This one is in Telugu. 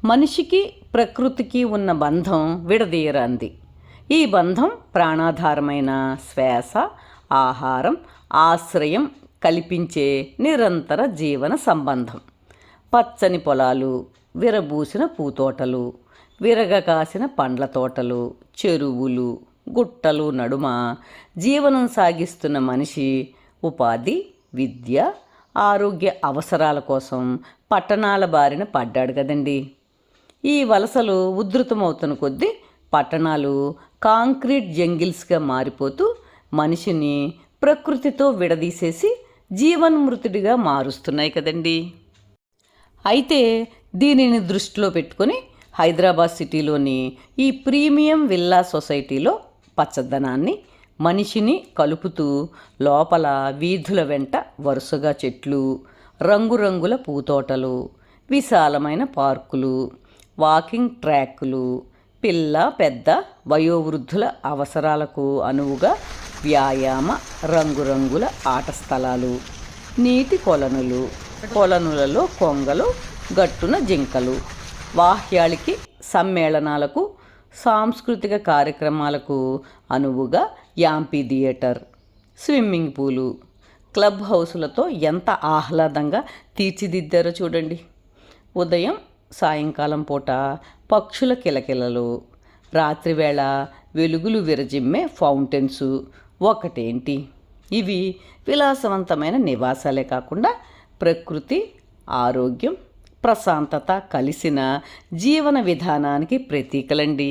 మనిషికి ప్రకృతికి ఉన్న బంధం విడదీయరాంది. ఈ బంధం ప్రాణాధారమైన శ్వాస, ఆహారం, ఆశ్రయం కల్పించే నిరంతర జీవన సంబంధం. పచ్చని పొలాలు, విరబూసిన పూతోటలు, విరగకాసిన పండ్ల తోటలు, చెరువులు, గుట్టలు నడుమ జీవనం సాగిస్తున్న మనిషి ఉపాధి, విద్య, ఆరోగ్య అవసరాల కోసం పట్టణాల బారిన పడ్డాడు కదండి. ఈ వలసలు ఉధృతమవుతున్న కొద్దీ పట్టణాలు కాంక్రీట్ జంగిల్స్గా మారిపోతూ మనిషిని ప్రకృతితో విడదీసేసి జీవన్మృతుడిగా మారుస్తున్నాయి కదండి. అయితే దీనిని దృష్టిలో పెట్టుకొని హైదరాబాద్ సిటీలోని ఈ ప్రీమియం విల్లా సొసైటీలో పచ్చదనాన్ని, మనిషిని కలుపుతూ లోపల వీధుల వెంట వరుసగా చెట్లు, రంగురంగుల పూతోటలు, విశాలమైన పార్కులు, వాకింగ్ ట్రాక్కులు, పిల్ల పెద్ద వయోవృద్ధుల అవసరాలకు అనువుగా వ్యాయామ రంగురంగుల ఆట స్థలాలు, నీటి కొలనులు, కొలనులలో కొంగలు, గట్టున జింకలు, వాహ్యాళికి సమ్మేళనాలకు, సాంస్కృతిక కార్యక్రమాలకు అనువుగా యాంపీ థియేటర్, స్విమ్మింగ్ పూలు, క్లబ్ హౌసులతో ఎంత ఆహ్లాదంగా తీర్చిదిద్దారో చూడండి. ఉదయం సాయంకాలం పూట పక్షుల కిలకిలలు, రాత్రివేళ వెలుగులు విరజిమ్మే ఫౌంటైన్స్ ఒకటేంటి, ఇవి విలాసవంతమైన నివాసాలే కాకుండా ప్రకృతి, ఆరోగ్యం, ప్రశాంతత కలిసిన జీవన విధానానికి ప్రతీకలండి.